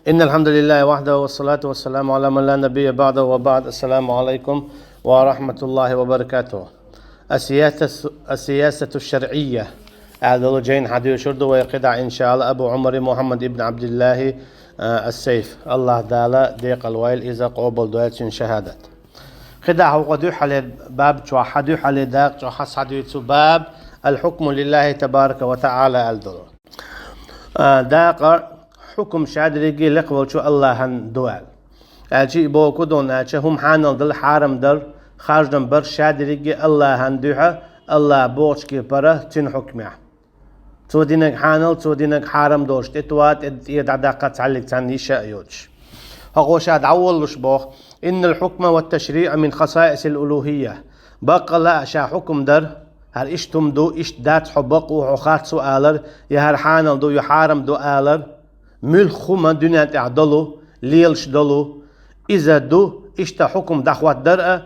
إن الحمد لله وحده والصلاة والسلام على من لا نبي بعده وبعد. السلام عليكم ورحمة الله وبركاته. السياسة الشرعية أعدل جين حديث شرد ويقدع إن شاء الله أبو عمر محمد ابن عبد الله السيف الله دالا ديق الويل إذا قبل دوالة شهادة خدع هو قد يحل باب جو حد يحل داق جو حس حديث باب الحكم لله تبارك وتعالى الدل داق حكم شادريجي لقبل شو الله هن دوال أجي بوكودون أجي هم حانل دل حارم در خارجن بر شادريجي الله هن دوها الله بوش كي برا تن حكمه تو دينك حانل تو دينك حارم دوشت اتوات يدعداقة تعلق تاني شايوش هقوشاد عولش بوخ إن الحكم والتشريع من خصائص الألوهية بقى لا شا حكم در هر اشتم دو اش دات حبق وحخات سؤالر يهر حانل دو يحارم دو آلر ملخوما دنيا تعدلو ليلش دلو إذا دو اشتا حكم دخوات درء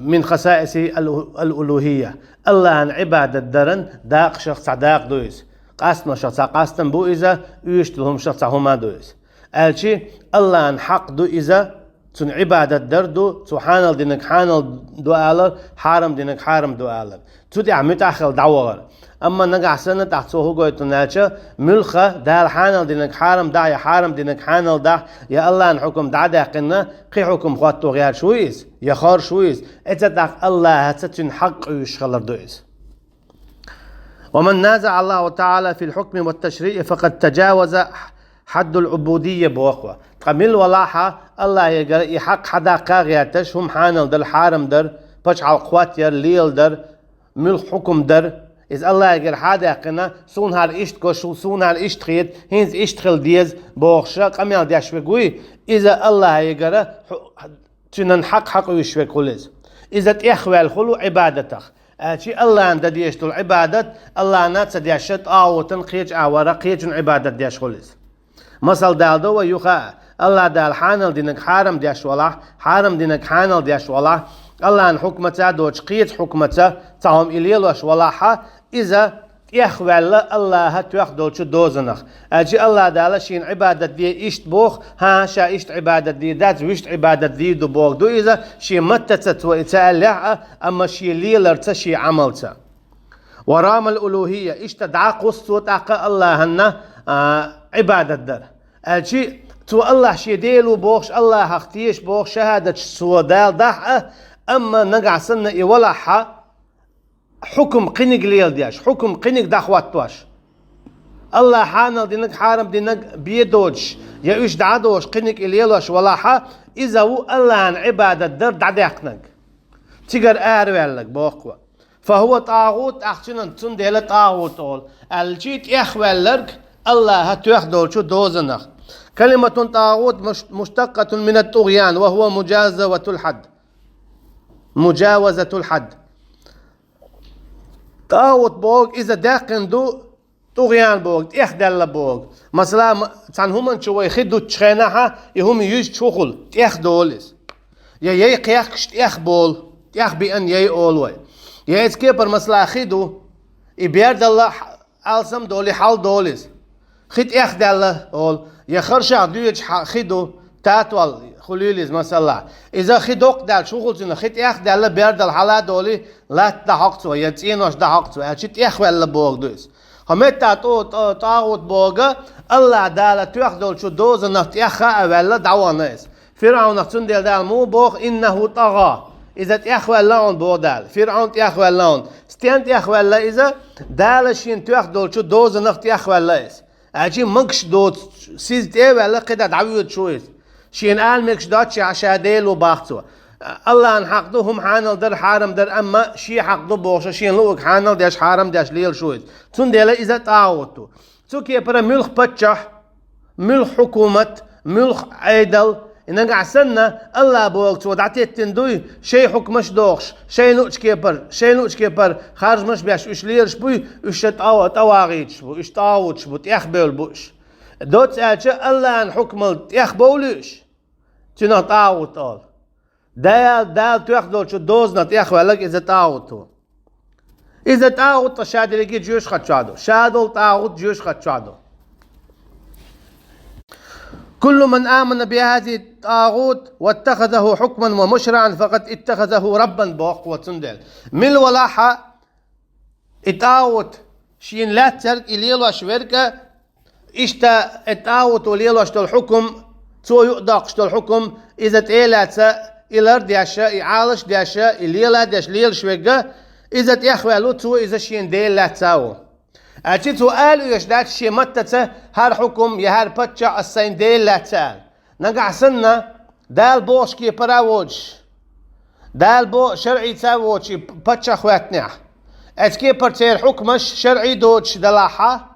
من خصائص الألوهية الله عن عبادة درن داق شخص داق دويس قاسنا شخص قاستن بو إذا يشتلهم شخص هما دويس ألشي الله عن حق دو إذا تن عبادة دردو تو حانل دينك حانل دو آلر حارم دينك حارم دو آلر تو دي عمي تأخل دعوغر أما نقع سنة تحتوه قويتو ناتشا ملخة دال حانل دينك حارم دا يا حارم دينك حانل دا يا الله عن حكم دا داقنا قي حكم خواتو غير شويس يا خار شويس اتداق الله هتتن حق يشغلر دويس ومن نازع الله تعالى في الحكم والتشريع فقد تجاوز حد العبودية بوقوة قميل ولاحة الله يقرأ يحق حدا قاغياتش هم حانل در حارم در باش على قوات ير ليل در ملخ حكم در إذا الله يقرأ حدا قنا سون هال إشت كوشو سون هال إشت خيط هنز إشت خل ديز بوخشا قميل ديش بقوي إذا الله يقرأ تنن حق ويشوك خلص إذا تأخوى الخلو عبادتك أشي الله عند ديشتو العبادة الله ناتس ديشت آوتن قيج آورا قيج عبادة ديش خلص مثل دالدو ويوخا الله دال حانل دينك حارم ديش ولا حارم دينك حانل ديش ولا الله عن حكمته دوش قيت حكمته تهم إليل وش ولاحة إذا يخوى الله تأخذ دوزنخ أجي الله دال شين عبادة دي إشت بوخ ها شا إشت عبادة دي دات ويشت عبادة دي دو بوخ دو إذا شي متتت وإتألع أما شي ليلر شي عملته ورام الألوهية إشت دعا قصة تاقى الله هن عبادة در أجي تو الله شي ديلو بوخش الله هختيش بوخ شهادة سو دال دح أما نقع سنة إولحة حكم قنق ليل دياش حكم قنق دخوات توش الله حانل دينك حارم دينك بيدوش يا إيش دعدوش قنق إليلوش ولاحة إذا هو الله عن عبادة در دعدقنق تيجر آروالك بوقوة فهو طاغوت أحسن تندل طاغوت أول الجيت يخوالك الله هتوخدول شو دوزنخ كلمة طاغوت مشتقة من الطغيان وهو مجاوزة الحد طاغوت بوق إذا داقن دو طغيان بوق إخدل بوق مثلا تان هم شوي خدو تشخناها يهم يج شغل إخدولس يا يقيخش إخبول بأن أولوي يا إسكيبر مثلا خدو يبيرد الله ألسم دولي حال دولس خد إخدل أول يخرشع دويج خدو تاتوال خليليز مثلا إذا خدوق دال شغل زين خد إخدل بيرد الحلا دولي لا تحقق يتينوش تحقق أشيت إخوال بوق دوس همتا طاغوت بوغا الله دال تأخذول شو دوز نفط إخا ولا دعوانيس فرعون نفتن دال مو بوغ إنه طغى إذا تأخوال لون بودال فرعون تأخوال لون ستين تأخوال إذا دالشين تأخذول شو دوز نفط إخوال ليس أجي مكش دوت سيز تي ولا قد دعويت شويس شين آل مكش دوت شي عشاديل وباختوا الله ان حق هم حانل در حارم در اما شي حق دو بوش شين لوك حانل داش حارم داش ليل شويس تون ديلا اذا تعاوتو تو كي برا ملخ بتشح ملخ حكومة ملخ عيدل إنك عسنا الله بوقت ودعتي تندوي شيء حكمش دوخش شيء نوش كيبر خارج مش بيش إيش ليرش بوي إيش تواغيتش بو إيش تاوتش بو تيخبول بوش دوت أجا الله عن حكم تيخبولش تنا تاوت all دال تيخدول شو دوزنا تيخبولك إذا تاوتو إذا تاوت شاد اللي جيوش خدشادو شادول تاوت جيوش خدشادو كل من آمن بهذه الطاغوت واتخذه حكما ومشرعا فقد اتخذه ربا بوقوة تندل من ولاحة الطاغوت شين لا ترك إليل وشوركة إشتا الطاغوت وليل وشتو الحكم تو يقدق شتو الحكم إذا تيلات إلر دياشا إعالش دياشا إليلا دياش ليل شوكة إذا تيخوالو تو إذا شين ديل لا تاو أجيتو قالوا يشدات شي متى هر حكم يهر بتشع السين ديل لا تال نقع سنة دال بوش كي براوج دال بو شرعي تاوج بتشع خواتنع أتكي برتير حكمش شرعي دوج دلاحة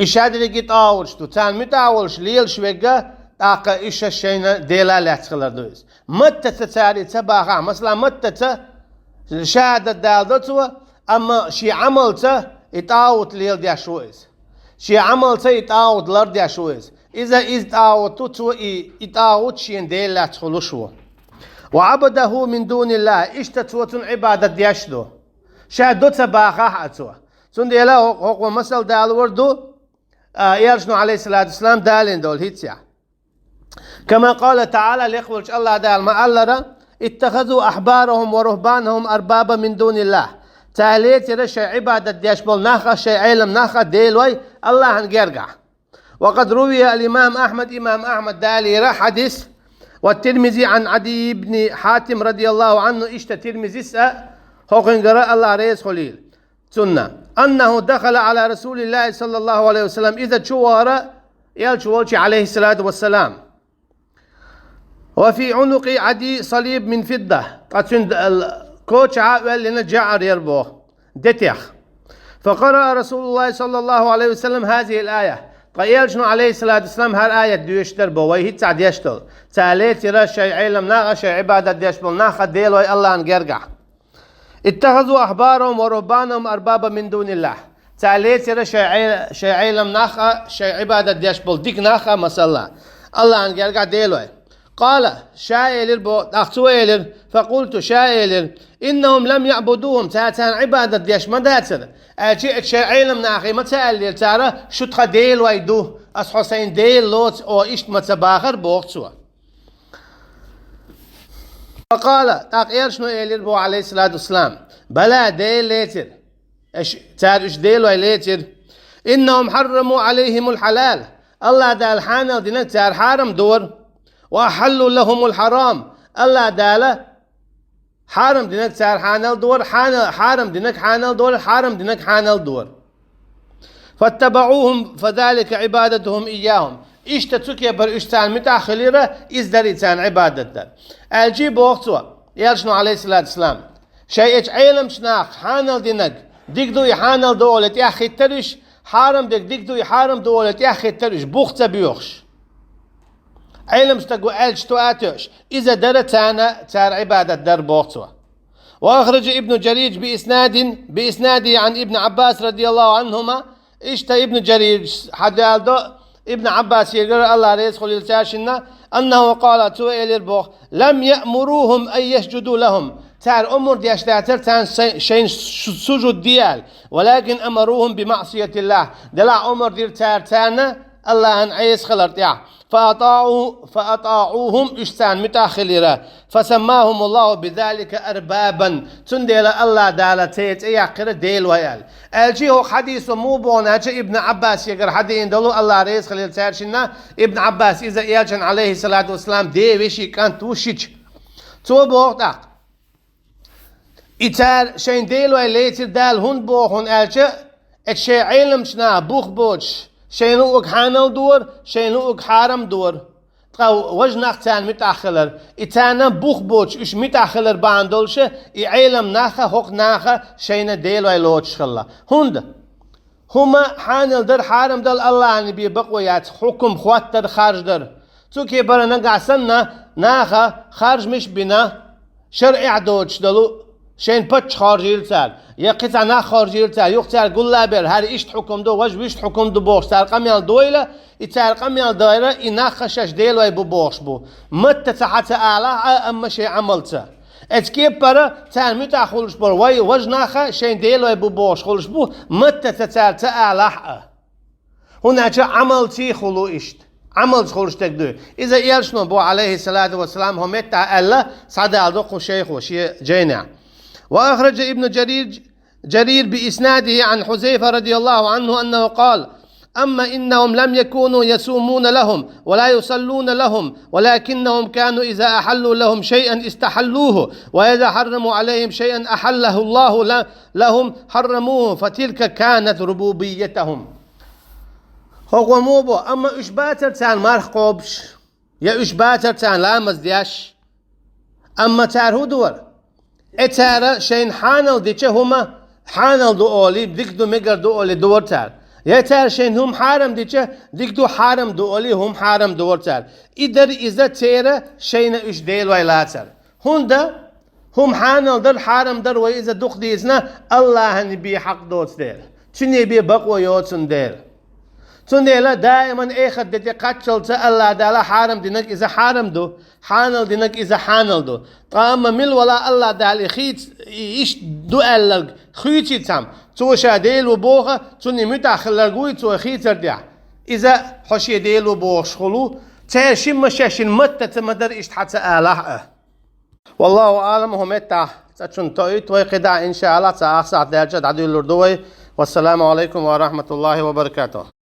إشاد اللي جيت أولش تو تان متأولش ليل شويجا طاقة إيش الشيء ديلا لا تخلر دويس متى تتاري تباغا مثلا متى شهادة دالدتوا أما شي عملته يتعود ليل دي شويس شي عملته يتعود لر دي شويس إذا يتعود تو يتعود شين ديل لا تخلو شو وعبده من دون الله اشتتوت عبادة ديشدو شهادة تباغا أتوا سنديلا هو مثل دال وردو يرشنو عليه الصلاة والسلام دالين دول هيتيا كما قال تعالى ليخبرش الله دال ما ألرا اتخذوا أحبارهم ورهبانهم أربابا من دون الله تاليت رشي عبادة ديشبول ناخا شي علم ناخا ديلوي الله هنجرقع وقد روي الإمام أحمد دالي حديث والترمذي عن عدي بن حاتم رضي الله عنه اشت ترمذي هوقنقرأ الله ريس خليل سنة أنه دخل على رسول الله صلى الله عليه وسلم إذا شوار يلشوالش عليه الصلاة والسلام وفي عنق عدي صليب من فضة قد الكوتش عاول لنا جعر يربوه دتيخ فقرأ رسول الله صلى الله عليه وسلم هذه الآية قيل شنو عليه الصلاة والسلام هالآية ديوشتر بو ويهي تسعد يشتل تاليت يرى شيء علم ناغا شيء عبادة ديشبل ناخا ديل وي الله نقرقع اتخذوا أحبارهم ورهبانهم أربابا من دون الله تاليت يرى شيء علم ناخا شيء عبادة ديشبل ديك ناخا مسلا الله نقرقع ديل وي قال شايلر بو أختويلر فقلت شايلر إنهم لم يعبدوهم تاتان عبادة ديش ما داتر أجيء شيء علم ناخي متألير تارى شتخ ديل ويدو أس حسين ديل لوت أو إشت متباخر بوقتوا فقال تاقير شنو إيلر بو عليه الصلاة والسلام بلا ديل ليتر تار إش ديل ويليتر إنهم حرموا عليهم الحلال الله دال حانل دينك تار حارم دور وأحلوا لهم الحرام الله داله حارم دينك تار حانل دور حارم دينك حانل دور حارم دينك حانل دور فاتبعوهم فذلك عبادتهم إياهم اشتتوك يبر اشتان متأخليرة ازدريتان عبادة دار الجيب وقتوا يرشنو عليه الصلاة والسلام شيء علم شناخ حانل دينك ديك دو يحانل دولت يا أخي ترش حارم ديك دو يحارم دولت يا أخي ترش بوخت بيوخش علم استقو ألشتو آتوش إذا درتانا تار عبادة در بوقتوا وأخرج ابن جريج بإسناده عن ابن عباس رضي الله عنهما اشتا ابن جريج حدالدو ابن عباس يقرأ الله ريس خليل تاشنا أنه قال تو إلير لم يأمروهم أن يسجدوا لهم تار أمر دياش داتر تان شين سجود ديال ولكن أمروهم بمعصية الله دلع أمر دير تار تانا الله أن عيس خلرت فأطاعوهم إشتان متأخلرة فسماهم الله بذلك أربابا تندل الله دالتيت يقر ديل ويال الجي هو حديث مو بونا ابن عباس يقر حديث دلو الله ريس خليل تارشنا ابن عباس إذا يالجن عليه الصلاة والسلام دي وشي كانت وشيج تو بوغتاق إتار شين ديل ويليتر دال هون بوغن الجي اتشي علم شنا بوخ بوش شينو اك حانل دور شينو اك حارم دور تقو وجناق تان متأخلر إتانا بوخ بوش إش متأخلر باندولش إعلم ناخا حق ناخا شينا ديل ويلوش خلا هند هما حانل در حارم دل الله نبي بقويات حكم خوات در خارج در تو كي برا نقع سنة ناخا خارج مش بنا شرع دوش دلو شين بتش خارجيل تال يقطع نا خارجيل تال يقطع قل بير هاري إشت حكم دو وج ويشت حكم دو بوش تال قميال دويلة يتال قميال دايرة إنا خشش ديل وي بوش بو متى تحت آلا أما شي عملته اتكيب برا تال متى خلش بور وي وج ناخا شين ديل وي بوش خلش بو متى تتال تآلا هنا عملتي خلو إشت عمل خورش تقدو إذا يرشنو بو عليه الصلاة والسلام هم ألا صعد عدوق شيخ وشي جينع. وأخرج ابن جرير بإسناده عن حذيفة رضي الله عنه أنه قال: أما إنهم لم يكونوا يصومون لهم ولا يصلون لهم، ولكنهم كانوا إذا أحلوا لهم شيئا استحلوه، وإذا حرموا عليهم شيئا أحله الله لهم حرموه، فتلك كانت ربوبيتهم. هو موبو أما إشباتر تان مارخ قوبش يا إشباتر تان لا مزدياش أما تار دور اتارا شين حانل ديچه هما حانل دو أولي ديك دو مقر دو أولي دور تار يتار شين هم حارم ديچه ديك دو حارم دو أولي هم حارم دور تار إدر إذا تيرا شين إش ديل ويلاتر هندا هم حانل در حارم در وإذا دوخ ديزنا الله نبي حق دوت دير چني بي بقوة يوتن دير تنديلا دائما اخد دي قتل الله دالا حارم دينك اذا حارم دو حانل دينك اذا حانل دو طاما مل ولا الله دالي خيت ايش دو الگ خيتي تام تو شاديل وبوغا تني متاخلر قوي تو خيتر ديا اذا حشي ديل وبوغ خلو تاشم مشاشن متى تمدر ايش حتى اله والله اعلم هم متى تشن تويت وقدا ان شاء الله تاخ ساعه درجه عدو الردوي. والسلام عليكم ورحمه الله وبركاته.